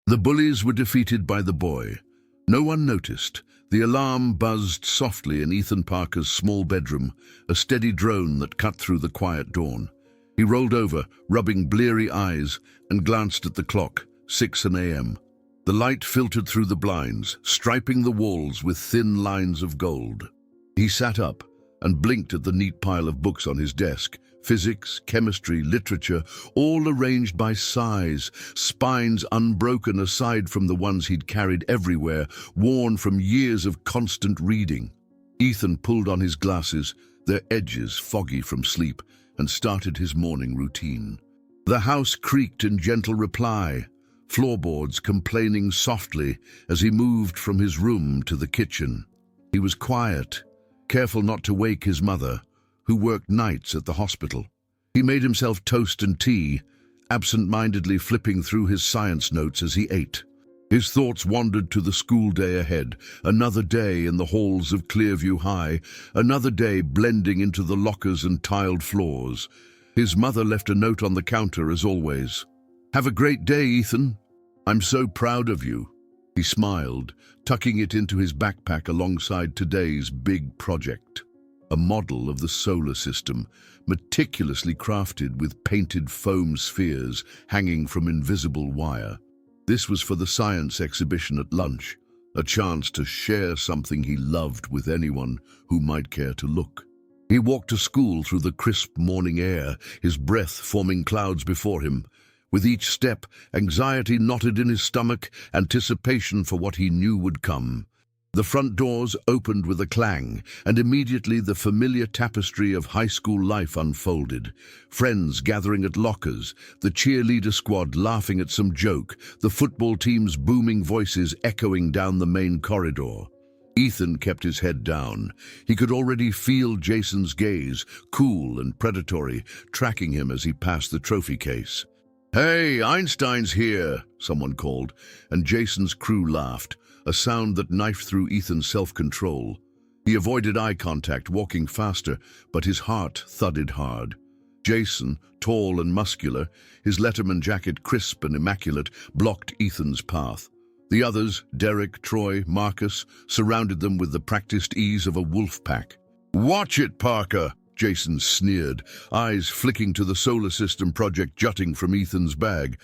The bullies were defeated by the boy. No one noticed. The alarm buzzed softly in Ethan Parker's small bedroom, a steady drone that cut through the quiet dawn. He rolled over, rubbing bleary eyes, and glanced at the clock, 6 a.m. The light filtered through the blinds, striping the walls with thin lines of gold. He sat up and blinked at the neat pile of books on his desk. Physics, chemistry, literature, all arranged by size, spines unbroken aside from the ones he'd carried everywhere, worn from years of constant reading. Ethan pulled on his glasses, their edges foggy from sleep, and started his morning routine. The house creaked in gentle reply, floorboards complaining softly as he moved from his room to the kitchen. He was quiet, careful not to wake his mother, who worked nights at the hospital. He made himself toast and tea, absent-mindedly flipping through his science notes as he ate. His thoughts wandered to the school day ahead, another day in the halls of Clearview High, another day blending into the lockers and tiled floors. His mother left a note on the counter as always. "Have a great day, Ethan. I'm so proud of you." He smiled, tucking it into his backpack alongside today's big project. A model of the solar system, meticulously crafted with painted foam spheres hanging from invisible wire. This was for the science exhibition at lunch, a chance to share something he loved with anyone who might care to look. He walked to school through the crisp morning air, his breath forming clouds before him. With each step, anxiety knotted in his stomach, anticipation for what he knew would come. The front doors opened with a clang, and immediately the familiar tapestry of high school life unfolded. Friends gathering at lockers, the cheerleader squad laughing at some joke, the football team's booming voices echoing down the main corridor. Ethan kept his head down. He could already feel Jason's gaze, cool and predatory, tracking him as he passed the trophy case. "Hey, Einstein's here," someone called, and Jason's crew laughed, a sound that knifed through Ethan's self-control. He avoided eye contact, walking faster, but his heart thudded hard. Jason, tall and muscular, his Letterman jacket crisp and immaculate, blocked Ethan's path. The others, Derek, Troy, Marcus, surrounded them with the practiced ease of a wolf pack. "Watch it, Parker," Jason sneered, eyes flicking to the solar system project jutting from Ethan's bag.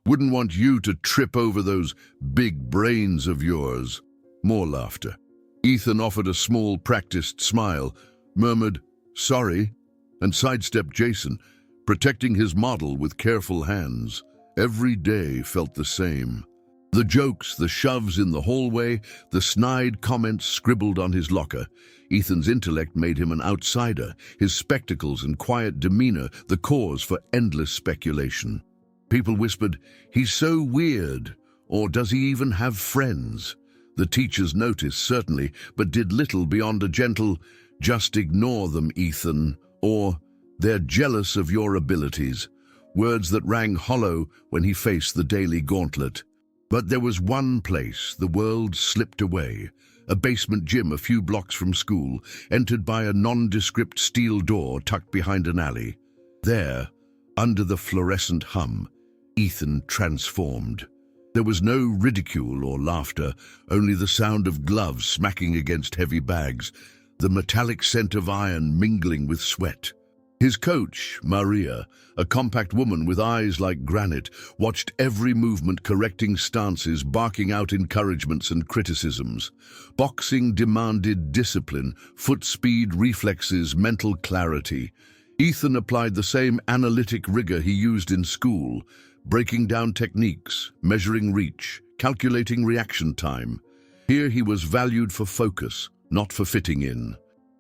"Wouldn't want you to trip over those big brains of yours." More laughter. Ethan offered a small, practiced smile, murmured, "Sorry," and sidestepped Jason, protecting his model with careful hands. Every day felt the same. The jokes, the shoves in the hallway, the snide comments scribbled on his locker. Ethan's intellect made him an outsider, his spectacles and quiet demeanor the cause for endless speculation. People whispered, "He's so weird," or "Does he even have friends?" The teachers noticed, certainly, but did little beyond a gentle, "Just ignore them, Ethan," or "They're jealous of your abilities," words that rang hollow when he faced the daily gauntlet. But there was one place the world slipped away, a basement gym a few blocks from school, entered by a nondescript steel door tucked behind an alley. There, under the fluorescent hum, Ethan transformed. There was no ridicule or laughter, only the sound of gloves smacking against heavy bags, the metallic scent of iron mingling with sweat. His coach, Maria, a compact woman with eyes like granite, watched every movement, correcting stances, barking out encouragements and criticisms. Boxing demanded discipline, foot speed, reflexes, mental clarity. Ethan applied the same analytic rigor he used in school, breaking down techniques, measuring reach, calculating reaction time. Here he was valued for focus, not for fitting in.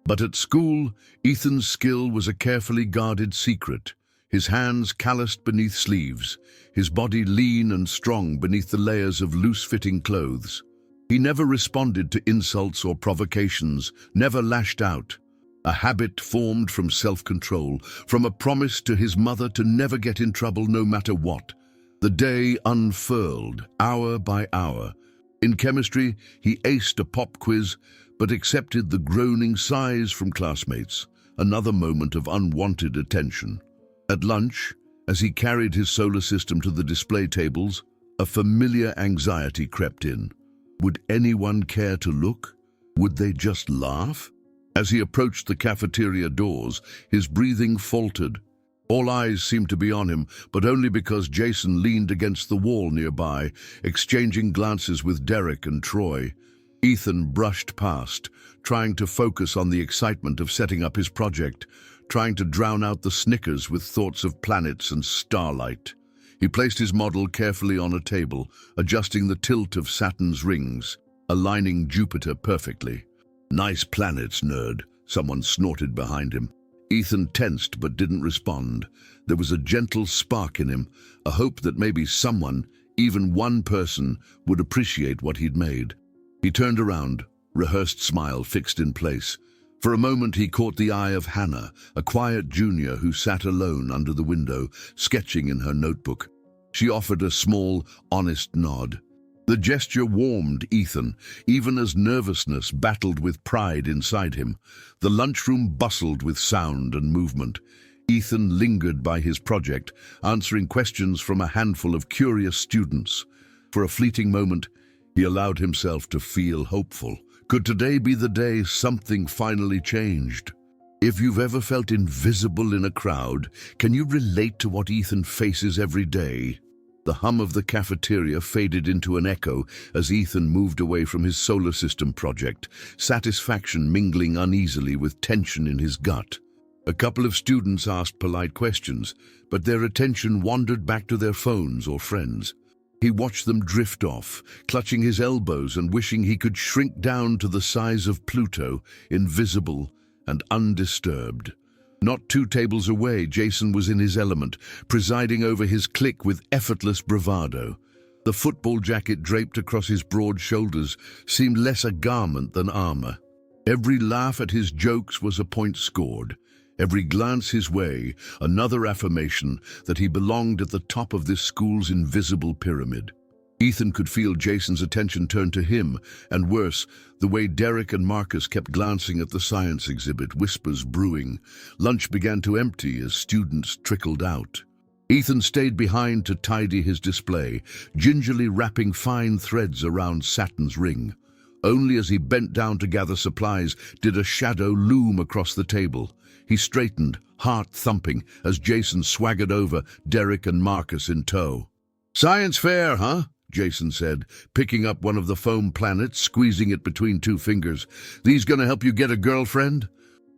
But at school, Ethan's skill was a carefully guarded secret, his hands calloused beneath sleeves, his body lean and strong beneath the layers of loose-fitting clothes. He never responded to insults or provocations, never lashed out. A habit formed from self-control, from a promise to his mother to never get in trouble no matter what. The day unfurled, hour by hour. In chemistry, he aced a pop quiz, but accepted the groaning sighs from classmates, another moment of unwanted attention. At lunch, as he carried his solar system to the display tables, A familiar anxiety crept in. Would anyone care to look? Would they just laugh? As he approached the cafeteria doors, his breathing faltered. All eyes seemed to be on him, but only because Jason leaned against the wall nearby, exchanging glances with Derek and Troy. Ethan brushed past, trying to focus on the excitement of setting up his project, trying to drown out the snickers with thoughts of planets and starlight. He placed his model carefully on a table, adjusting the tilt of Saturn's rings, aligning Jupiter perfectly. "Nice planets, nerd," someone snorted behind him. Ethan tensed but didn't respond. There was a gentle spark in him, a hope that maybe someone, even one person, would appreciate what he'd made. He turned around, rehearsed smile fixed in place. For a moment he caught the eye of Hannah, a quiet junior who sat alone under the window, sketching in her notebook. She offered a small, honest nod. The gesture warmed Ethan, even as nervousness battled with pride inside him. The lunchroom bustled with sound and movement. Ethan lingered by his project, answering questions from a handful of curious students. For a fleeting moment, he allowed himself to feel hopeful. Could today be the day something finally changed? If you've ever felt invisible in a crowd, can you relate to what Ethan faces every day? The hum of the cafeteria faded into an echo as Ethan moved away from his solar system project, satisfaction mingling uneasily with tension in his gut. A couple of students asked polite questions, but their attention wandered back to their phones or friends. He watched them drift off, clutching his elbows and wishing he could shrink down to the size of Pluto, invisible and undisturbed. Not 2 tables away, Jason was in his element, presiding over his clique with effortless bravado. The football jacket draped across his broad shoulders seemed less a garment than armor. Every laugh at his jokes was a point scored. Every glance his way, another affirmation that he belonged at the top of this school's invisible pyramid. Ethan could feel Jason's attention turn to him, and worse, the way Derek and Marcus kept glancing at the science exhibit, whispers brewing. Lunch began to empty as students trickled out. Ethan stayed behind to tidy his display, gingerly wrapping fine threads around Saturn's ring. Only as he bent down to gather supplies did a shadow loom across the table. He straightened, heart thumping, as Jason swaggered over, Derek and Marcus in tow. "Science fair, huh?" Jason said, picking up one of the foam planets, squeezing it between 2 fingers. "These gonna help you get a girlfriend?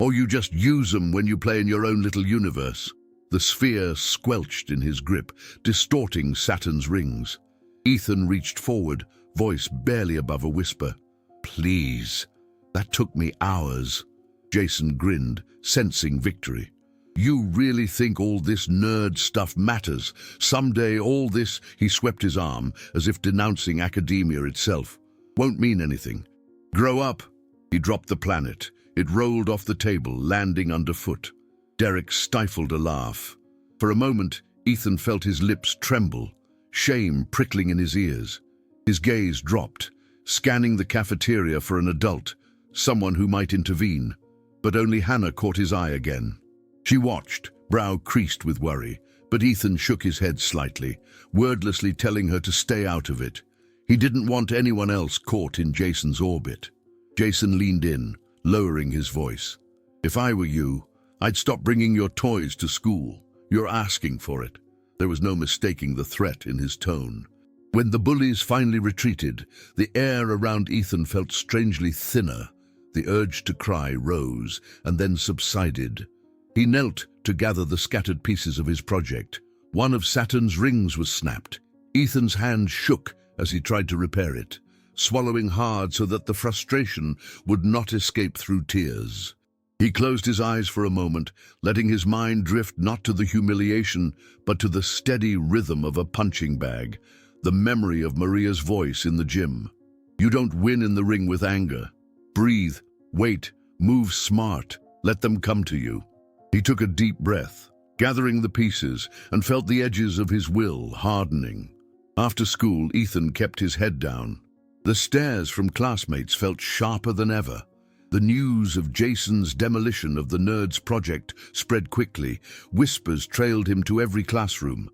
Or you just use them when you play in your own little universe?" The sphere squelched in his grip, distorting Saturn's rings. Ethan reached forward, voice barely above a whisper. "Please." "That took me hours." Jason grinned, sensing victory. "You really think all this nerd stuff matters? Someday all this," he swept his arm, as if denouncing academia itself, "won't mean anything. Grow up." He dropped the planet. It rolled off the table, landing underfoot. Derek stifled a laugh. For a moment, Ethan felt his lips tremble, shame prickling in his ears. His gaze dropped, scanning the cafeteria for an adult, someone who might intervene. But only Hannah caught his eye again. She watched, brow creased with worry, but Ethan shook his head slightly, wordlessly telling her to stay out of it. He didn't want anyone else caught in Jason's orbit. Jason leaned in, lowering his voice. "If I were you, I'd stop bringing your toys to school. You're asking for it." There was no mistaking the threat in his tone. When the bullies finally retreated, the air around Ethan felt strangely thinner. The urge to cry rose and then subsided. He knelt to gather the scattered pieces of his project. One of Saturn's rings was snapped. Ethan's hand shook as he tried to repair it, swallowing hard so that the frustration would not escape through tears. He closed his eyes for a moment, letting his mind drift not to the humiliation, but to the steady rhythm of a punching bag, the memory of Maria's voice in the gym. "You don't win in the ring with anger. Breathe, wait, move smart, let them come to you." He took a deep breath, gathering the pieces, and felt the edges of his will hardening. After school, Ethan kept his head down. The stares from classmates felt sharper than ever. The news of Jason's demolition of the nerd's project spread quickly. Whispers trailed him to every classroom.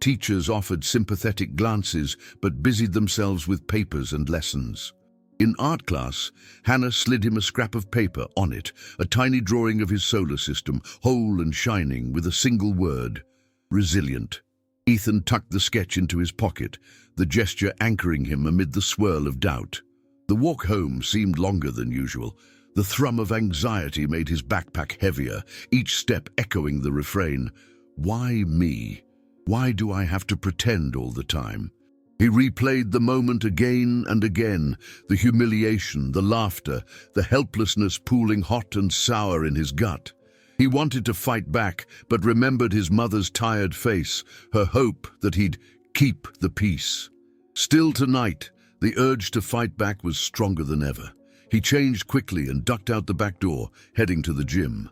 Teachers offered sympathetic glances but busied themselves with papers and lessons. In art class, Hannah slid him a scrap of paper. On it, a tiny drawing of his solar system, whole and shining, with a single word: resilient. Ethan tucked the sketch into his pocket, the gesture anchoring him amid the swirl of doubt. The walk home seemed longer than usual. The thrum of anxiety made his backpack heavier, each step echoing the refrain, "Why me? Why do I have to pretend all the time?" He replayed the moment again and again, the humiliation, the laughter, the helplessness pooling hot and sour in his gut. He wanted to fight back, but remembered his mother's tired face, her hope that he'd keep the peace. Still tonight, the urge to fight back was stronger than ever. He changed quickly and ducked out the back door, heading to the gym.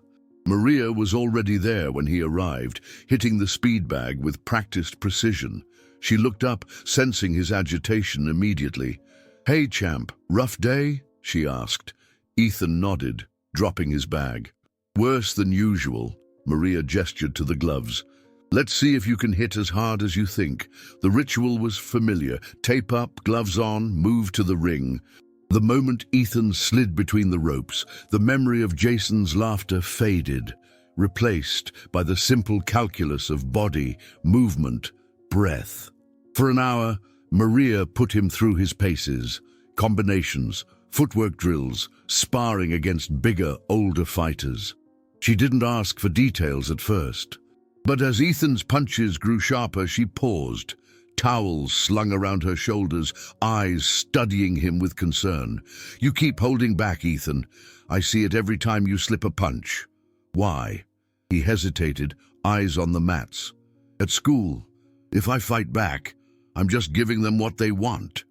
Maria was already there when he arrived, hitting the speed bag with practiced precision. She looked up, sensing his agitation immediately. "Hey, champ, rough day?" she asked. Ethan nodded, dropping his bag. "Worse than usual," Maria gestured to the gloves. "Let's see if you can hit as hard as you think." The ritual was familiar. Tape up, gloves on, move to the ring. The moment Ethan slid between the ropes, the memory of Jason's laughter faded, replaced by the simple calculus of body, movement, breath. For an hour, Maria put him through his paces, combinations, footwork drills, sparring against bigger, older fighters. She didn't ask for details at first. But as Ethan's punches grew sharper, she paused, towels slung around her shoulders, eyes studying him with concern. "You keep holding back, Ethan. I see it every time you slip a punch." "Why?" He hesitated, eyes on the mats. "At school, if I fight back, I'm just giving them what they want."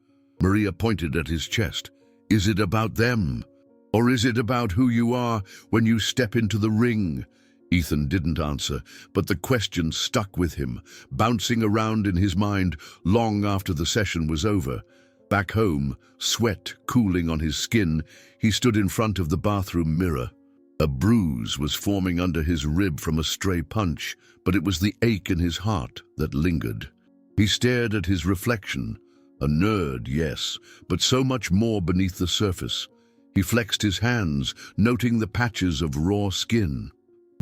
Maria pointed at his chest. "Is it about them? Or is it about who you are when you step into the ring?" Ethan didn't answer, but the question stuck with him, bouncing around in his mind long after the session was over. Back home, sweat cooling on his skin, he stood in front of the bathroom mirror. A bruise was forming under his rib from a stray punch, but it was the ache in his heart that lingered. He stared at his reflection. A nerd, yes, but so much more beneath the surface. He flexed his hands, noting the patches of raw skin.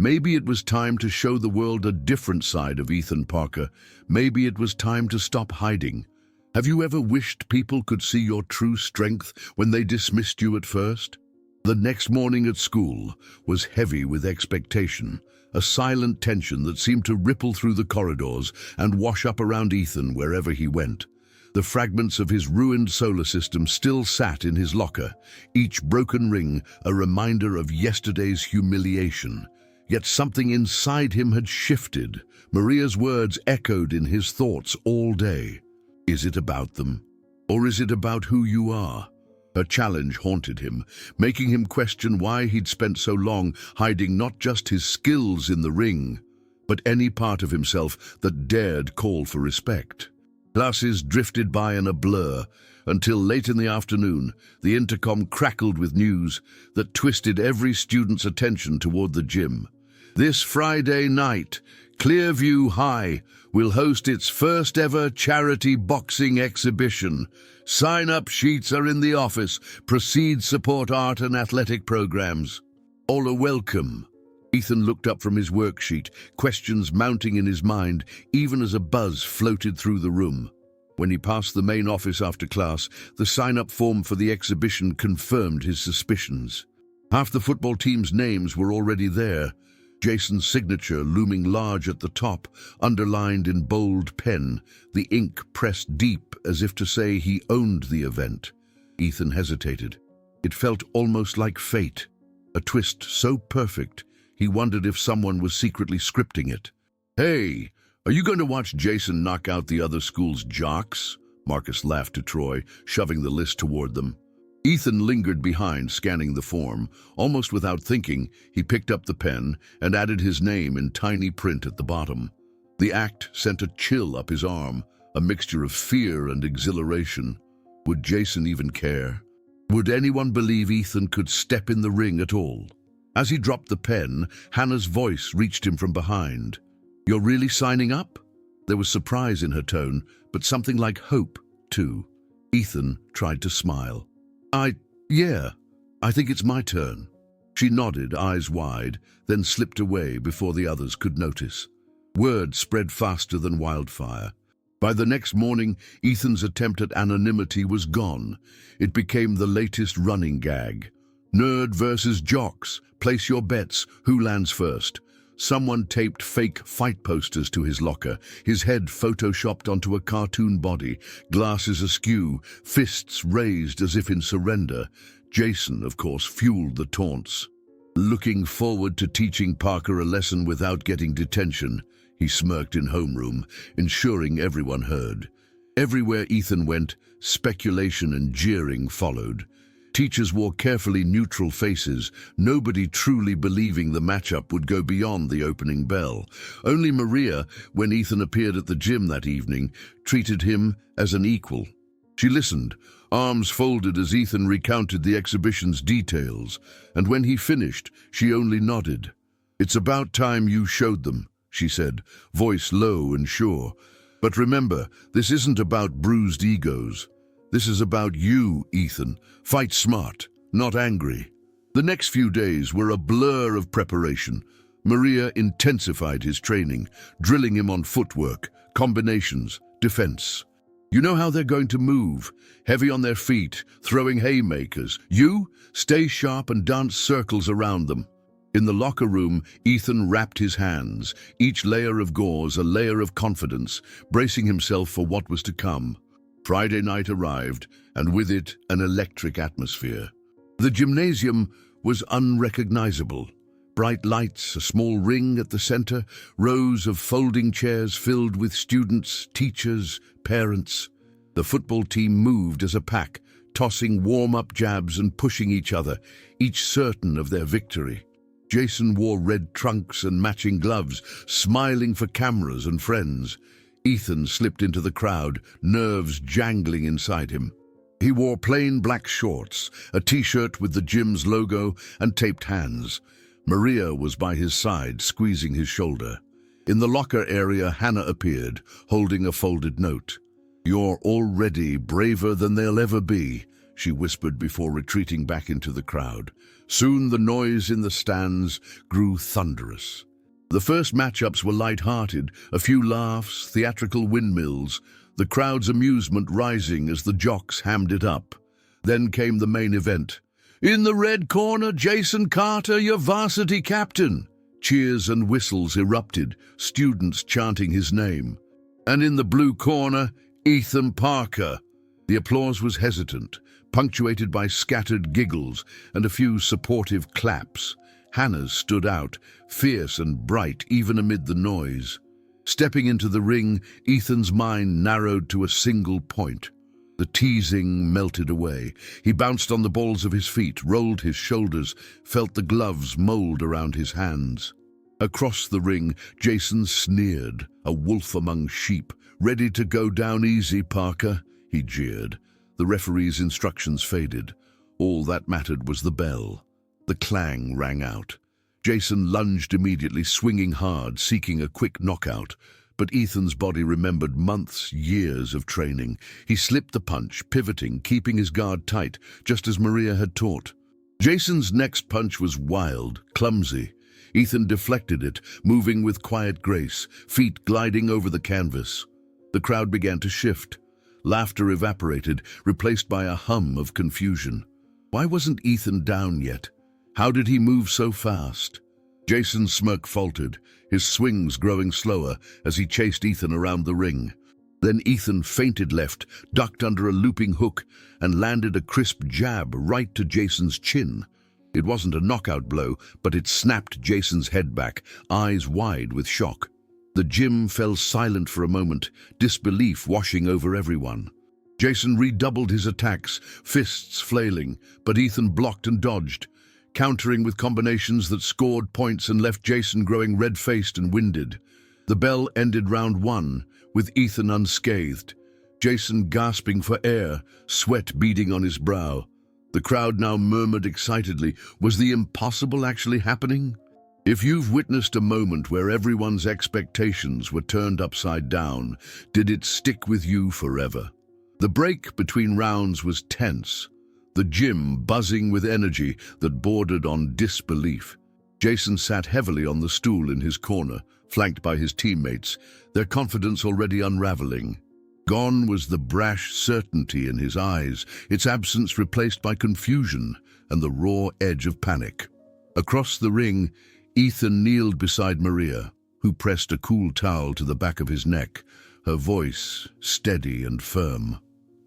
Maybe it was time to show the world a different side of Ethan Parker. Maybe it was time to stop hiding. Have you ever wished people could see your true strength when they dismissed you at first? The next morning at school was heavy with expectation, a silent tension that seemed to ripple through the corridors and wash up around Ethan wherever he went. The fragments of his ruined solar system still sat in his locker, each broken ring a reminder of yesterday's humiliation. Yet something inside him had shifted. Maria's words echoed in his thoughts all day. Is it about them? Or is it about who you are? Her challenge haunted him, making him question why he'd spent so long hiding not just his skills in the ring, but any part of himself that dared call for respect. Classes drifted by in a blur, until late in the afternoon, the intercom crackled with news that twisted every student's attention toward the gym. This Friday night, Clearview High will host its first ever charity boxing exhibition. Sign-up sheets are in the office. Proceed support art and athletic programs. All are welcome. Ethan looked up from his worksheet, questions mounting in his mind, even as a buzz floated through the room. When he passed the main office after class, the sign-up form for the exhibition confirmed his suspicions. Half the football team's names were already there. Jason's signature looming large at the top, underlined in bold pen, the ink pressed deep as if to say he owned the event. Ethan hesitated. It felt almost like fate, a twist so perfect he wondered if someone was secretly scripting it. "Hey, are you going to watch Jason knock out the other school's jocks?" Marcus laughed to Troy, shoving the list toward them. Ethan lingered behind, scanning the form. Almost without thinking, he picked up the pen and added his name in tiny print at the bottom. The act sent a chill up his arm, a mixture of fear and exhilaration. Would Jason even care? Would anyone believe Ethan could step in the ring at all? As he dropped the pen, Hannah's voice reached him from behind. "You're really signing up?" There was surprise in her tone, but something like hope, too. Ethan tried to smile. Yeah, I think it's my turn." She nodded, eyes wide, then slipped away before the others could notice. Word spread faster than wildfire. By the next morning, Ethan's attempt at anonymity was gone. It became the latest running gag. Nerd versus jocks. Place your bets. Who lands first? Someone taped fake fight posters to his locker, his head photoshopped onto a cartoon body, glasses askew, fists raised as if in surrender. Jason, of course, fueled the taunts. Looking forward to teaching Parker a lesson without getting detention, he smirked in homeroom, ensuring everyone heard. Everywhere Ethan went, speculation and jeering followed. Teachers wore carefully neutral faces, nobody truly believing the matchup would go beyond the opening bell. Only Maria, when Ethan appeared at the gym that evening, treated him as an equal. She listened, arms folded as Ethan recounted the exhibition's details, and when he finished, she only nodded. "It's about time you showed them," she said, voice low and sure. "But remember, this isn't about bruised egos. This is about you, Ethan. Fight smart, not angry." The next few days were a blur of preparation. Maria intensified his training, drilling him on footwork, combinations, defense. "You know how they're going to move, heavy on their feet, throwing haymakers. You stay sharp and dance circles around them." In the locker room, Ethan wrapped his hands, each layer of gauze a layer of confidence, bracing himself for what was to come. Friday night arrived, and with it an electric atmosphere. The gymnasium was unrecognizable. Bright lights, a small ring at the center, rows of folding chairs filled with students, teachers, parents. The football team moved as a pack, tossing warm-up jabs and pushing each other, each certain of their victory. Jason wore red trunks and matching gloves, smiling for cameras and friends. Ethan slipped into the crowd, nerves jangling inside him. He wore plain black shorts, a t-shirt with the gym's logo, and taped hands. Maria was by his side, squeezing his shoulder. In the locker area, Hannah appeared, holding a folded note. "You're already braver than they'll ever be," she whispered before retreating back into the crowd. Soon the noise in the stands grew thunderous. The first matchups were light-hearted, a few laughs, theatrical windmills, the crowd's amusement rising as the jocks hammed it up. Then came the main event. "In the red corner, Jason Carter, your varsity captain." Cheers and whistles erupted, students chanting his name. "And in the blue corner, Ethan Parker." The applause was hesitant, punctuated by scattered giggles and a few supportive claps. Hannah's stood out, fierce and bright even amid the noise. Stepping into the ring, Ethan's mind narrowed to a single point. The teasing melted away. He bounced on the balls of his feet, rolled his shoulders, felt the gloves mold around his hands. Across the ring, Jason sneered, a wolf among sheep. "Ready to go down easy, Parker?" he jeered. The referee's instructions faded. All that mattered was the bell. The clang rang out. Jason lunged immediately, swinging hard, seeking a quick knockout. But Ethan's body remembered months, years of training. He slipped the punch, pivoting, keeping his guard tight, just as Maria had taught. Jason's next punch was wild, clumsy. Ethan deflected it, moving with quiet grace, feet gliding over the canvas. The crowd began to shift. Laughter evaporated, replaced by a hum of confusion. Why wasn't Ethan down yet? How did he move so fast? Jason's smirk faltered, his swings growing slower as he chased Ethan around the ring. Then Ethan feinted left, ducked under a looping hook, and landed a crisp jab right to Jason's chin. It wasn't a knockout blow, but it snapped Jason's head back, eyes wide with shock. The gym fell silent for a moment, disbelief washing over everyone. Jason redoubled his attacks, fists flailing, but Ethan blocked and dodged, countering with combinations that scored points and left Jason growing red-faced and winded. The bell ended round one, with Ethan unscathed, Jason gasping for air, sweat beading on his brow. The crowd now murmured excitedly, was the impossible actually happening? If you've witnessed a moment where everyone's expectations were turned upside down, did it stick with you forever? The break between rounds was tense, the gym buzzing with energy that bordered on disbelief. Jason sat heavily on the stool in his corner, flanked by his teammates, their confidence already unraveling. Gone was the brash certainty in his eyes, its absence replaced by confusion and the raw edge of panic. Across the ring, Ethan kneeled beside Maria, who pressed a cool towel to the back of his neck, her voice steady and firm.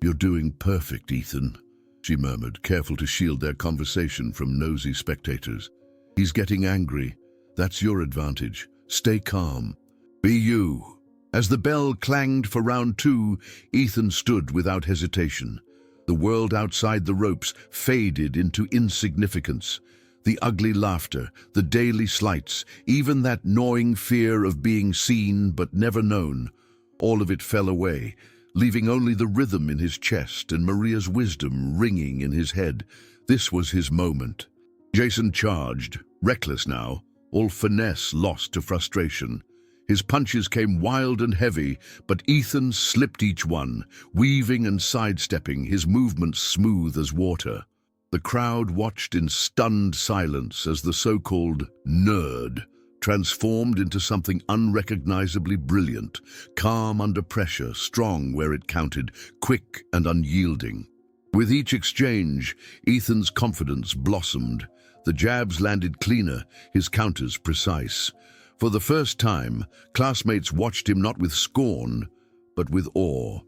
"You're doing perfect, Ethan," she murmured, careful to shield their conversation from nosy spectators. "He's getting angry. That's your advantage. Stay calm. Be you." As the bell clanged for round 2, Ethan stood without hesitation. The world outside the ropes faded into insignificance. The ugly laughter, the daily slights, even that gnawing fear of being seen but never known, all of it fell away, leaving only the rhythm in his chest and Maria's wisdom ringing in his head. This was his moment. Jason charged, reckless now, all finesse lost to frustration. His punches came wild and heavy, but Ethan slipped each one, weaving and sidestepping, his movements smooth as water. The crowd watched in stunned silence as the so-called nerd transformed into something unrecognizably brilliant, calm under pressure, strong where it counted, quick and unyielding. With each exchange, Ethan's confidence blossomed. The jabs landed cleaner, his counters precise. For the first time, classmates watched him not with scorn, but with awe.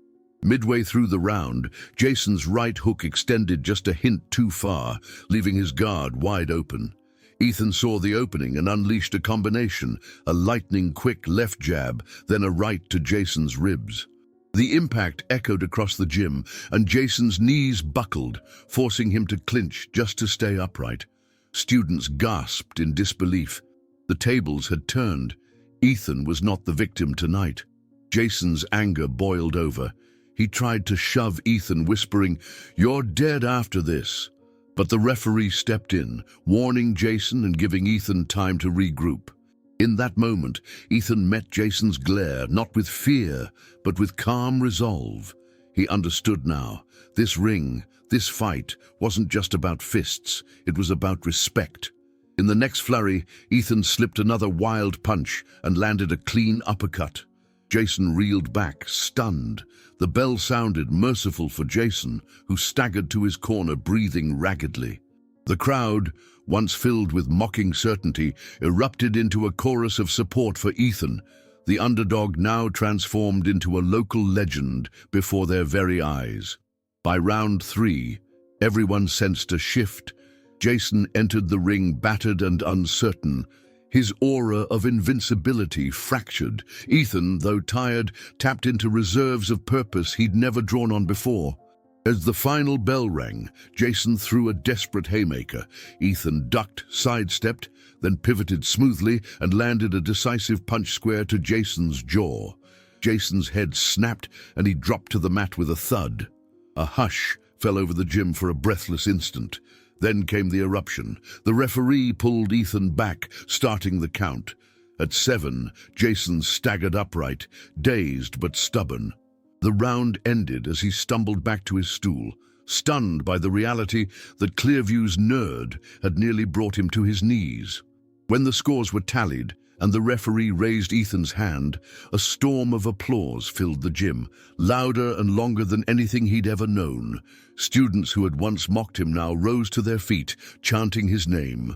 Midway through the round, Jason's right hook extended just a hint too far, leaving his guard wide open. Ethan saw the opening and unleashed a combination, a lightning-quick left jab, then a right to Jason's ribs. The impact echoed across the gym, and Jason's knees buckled, forcing him to clinch just to stay upright. Students gasped in disbelief. The tables had turned. Ethan was not the victim tonight. Jason's anger boiled over. He tried to shove Ethan, whispering, "You're dead after this." But the referee stepped in, warning Jason and giving Ethan time to regroup. In that moment, Ethan met Jason's glare, not with fear, but with calm resolve. He understood now. This ring, this fight, wasn't just about fists. It was about respect. In the next flurry, Ethan slipped another wild punch and landed a clean uppercut. Jason reeled back, stunned. The bell sounded, merciful for Jason, who staggered to his corner, breathing raggedly. The crowd, once filled with mocking certainty, erupted into a chorus of support for Ethan, the underdog now transformed into a local legend before their very eyes. By round 3, everyone sensed a shift. Jason entered the ring battered and uncertain, his aura of invincibility fractured. Ethan, though tired, tapped into reserves of purpose he'd never drawn on before. As the final bell rang, Jason threw a desperate haymaker. Ethan ducked, sidestepped, then pivoted smoothly and landed a decisive punch square to Jason's jaw. Jason's head snapped and he dropped to the mat with a thud. A hush fell over the gym for a breathless instant. Then came the eruption. The referee pulled Ethan back, starting the count. At 7, Jason staggered upright, dazed but stubborn. The round ended as he stumbled back to his stool, stunned by the reality that Clearview's nerd had nearly brought him to his knees. When the scores were tallied and the referee raised Ethan's hand, a storm of applause filled the gym, louder and longer than anything he'd ever known. Students who had once mocked him now rose to their feet, chanting his name.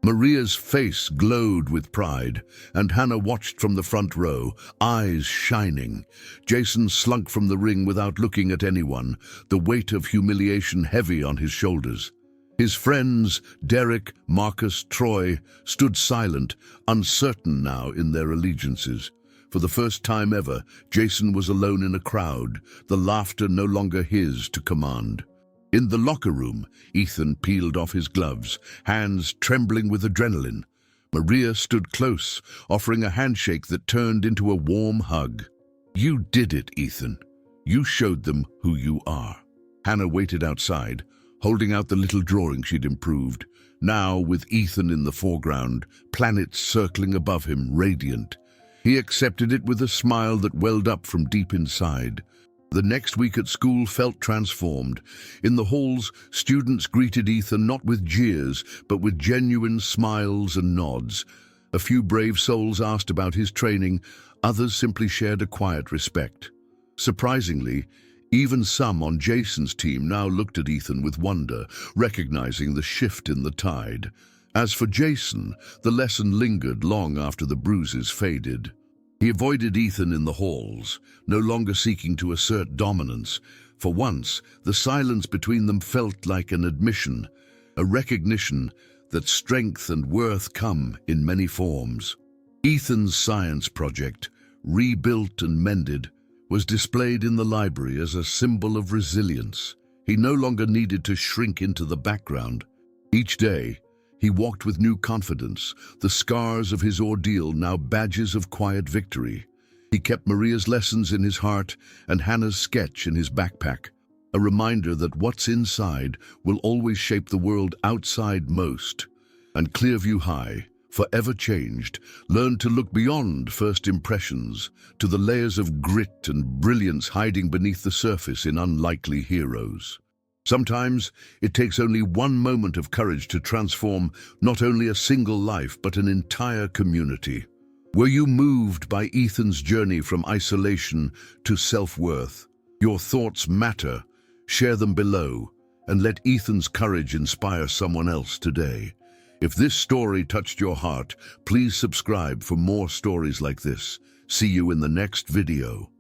Maria's face glowed with pride, and Hannah watched from the front row, eyes shining. Jason slunk from the ring without looking at anyone, the weight of humiliation heavy on his shoulders. His friends, Derek, Marcus, Troy, stood silent, uncertain now in their allegiances. For the first time ever, Jason was alone in a crowd, the laughter no longer his to command. In the locker room, Ethan peeled off his gloves, hands trembling with adrenaline. Maria stood close, offering a handshake that turned into a warm hug. "You did it, Ethan. You showed them who you are." Hannah waited outside, holding out the little drawing she'd improved. Now, with Ethan in the foreground, planets circling above him, radiant. He accepted it with a smile that welled up from deep inside. The next week at school felt transformed. In the halls, students greeted Ethan not with jeers, but with genuine smiles and nods. A few brave souls asked about his training, others simply shared a quiet respect. Surprisingly, even some on Jason's team now looked at Ethan with wonder, recognizing the shift in the tide. As for Jason, the lesson lingered long after the bruises faded. He avoided Ethan in the halls, no longer seeking to assert dominance. For once, the silence between them felt like an admission, a recognition that strength and worth come in many forms. Ethan's science project, rebuilt and mended, was displayed in the library as a symbol of resilience. He no longer needed to shrink into the background. Each day, he walked with new confidence, the scars of his ordeal now badges of quiet victory. He kept Maria's lessons in his heart and Hannah's sketch in his backpack, a reminder that what's inside will always shape the world outside most. And Clearview High, forever changed, learned to look beyond first impressions to the layers of grit and brilliance hiding beneath the surface in unlikely heroes. Sometimes it takes only one moment of courage to transform not only a single life but an entire community. Were you moved by Ethan's journey from isolation to self-worth? Your thoughts matter. Share them below and let Ethan's courage inspire someone else today. If this story touched your heart, please subscribe for more stories like this. See you in the next video.